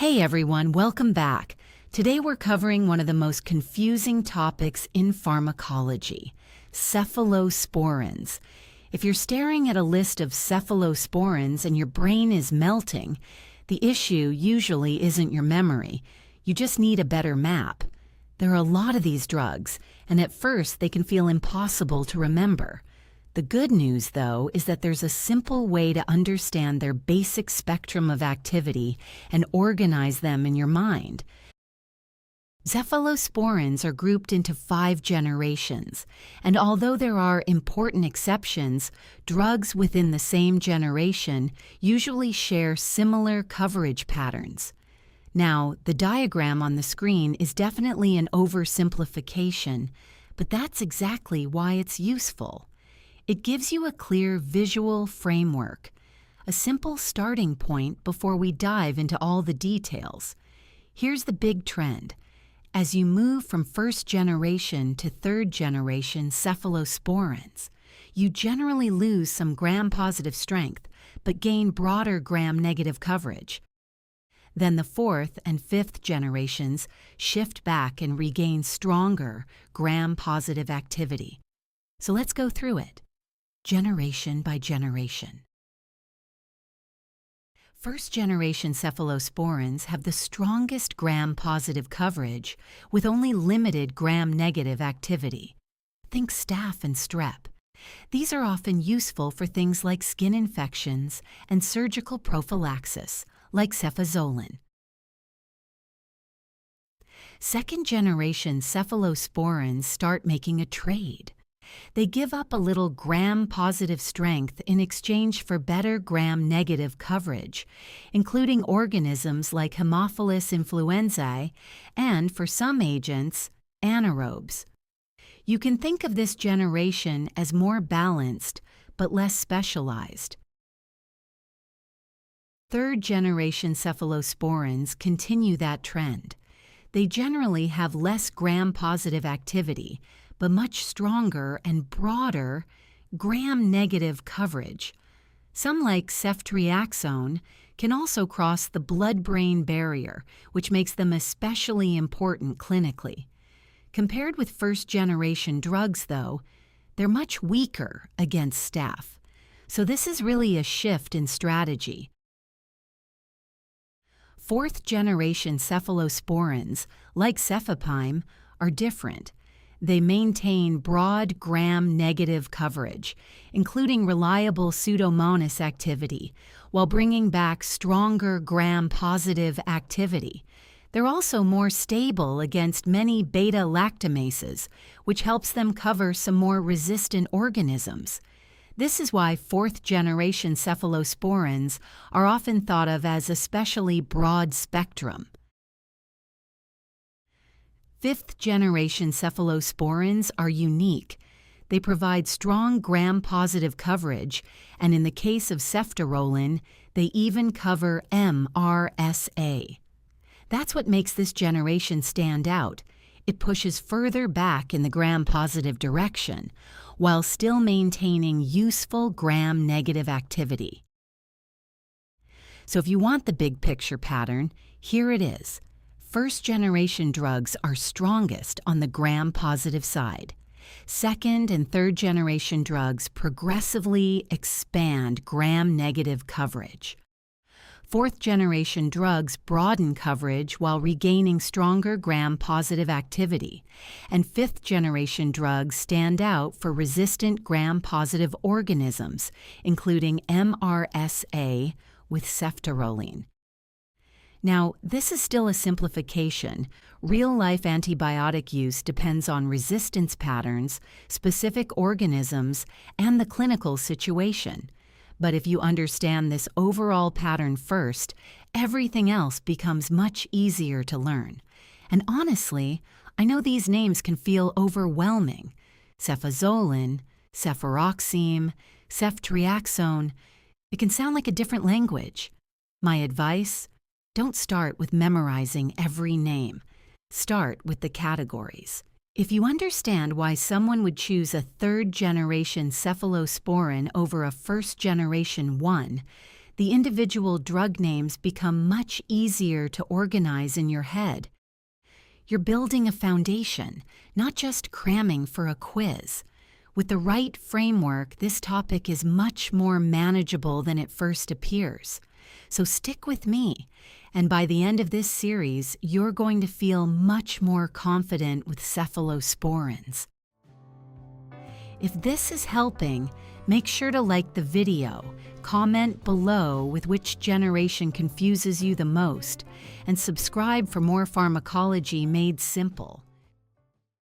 Hey everyone, welcome back. Today we're covering one of the most confusing topics in pharmacology, cephalosporins. If you're staring at a list of cephalosporins and your brain is melting, the issue usually isn't your memory. You just need a better map. There are a lot of these drugs, and at first they can feel impossible to remember. The good news, though, is that there's a simple way to understand their basic spectrum of activity and organize them in your mind. Cephalosporins are grouped into 5 generations, and although there are important exceptions, drugs within the same generation usually share similar coverage patterns. Now, the diagram on the screen is definitely an oversimplification, but that's exactly why it's useful. It gives you a clear visual framework, a simple starting point before we dive into all the details. Here's the big trend. As you move from first generation to third generation cephalosporins, you generally lose some gram-positive strength, but gain broader gram-negative coverage. Then the fourth and fifth generations shift back and regain stronger gram-positive activity. So let's go through it, generation by generation. First-generation cephalosporins have the strongest gram-positive coverage with only limited gram-negative activity. Think staph and strep. These are often useful for things like skin infections and surgical prophylaxis, like cefazolin. Second-generation cephalosporins start making a trade. They give up a little gram-positive strength in exchange for better gram-negative coverage, including organisms like Haemophilus influenzae and, for some agents, anaerobes. You can think of this generation as more balanced but less specialized. Third-generation cephalosporins continue that trend. They generally have less gram-positive activity, but much stronger and broader gram-negative coverage. Some, like ceftriaxone, can also cross the blood-brain barrier, which makes them especially important clinically. Compared with first-generation drugs, though, they're much weaker against staph. So this is really a shift in strategy. Fourth-generation cephalosporins, like cefepime, are different. They maintain broad gram-negative coverage, including reliable Pseudomonas activity, while bringing back stronger gram-positive activity. They're also more stable against many beta-lactamases, which helps them cover some more resistant organisms. This is why fourth-generation cephalosporins are often thought of as especially broad-spectrum. Fifth-generation cephalosporins are unique. They provide strong gram-positive coverage, and in the case of ceftarolin, they even cover MRSA. That's what makes this generation stand out. It pushes further back in the gram-positive direction, while still maintaining useful gram-negative activity. So if you want the big picture pattern, here it is. First-generation drugs are strongest on the gram-positive side. Second- and third-generation drugs progressively expand gram-negative coverage. Fourth-generation drugs broaden coverage while regaining stronger gram-positive activity. And fifth-generation drugs stand out for resistant gram-positive organisms, including MRSA with ceftarolin. Now, this is still a simplification. Real-life antibiotic use depends on resistance patterns, specific organisms, and the clinical situation. But if you understand this overall pattern first, everything else becomes much easier to learn. And honestly, I know these names can feel overwhelming. Cefazolin, cefuroxime, ceftriaxone. It can sound like a different language. My advice? Don't start with memorizing every name. Start with the categories. If you understand why someone would choose a third-generation cephalosporin over a first-generation one, the individual drug names become much easier to organize in your head. You're building a foundation, not just cramming for a quiz. With the right framework, this topic is much more manageable than it first appears. So stick with me, and by the end of this series, you're going to feel much more confident with cephalosporins. If this is helping, make sure to like the video, comment below with which generation confuses you the most, and subscribe for more pharmacology made simple.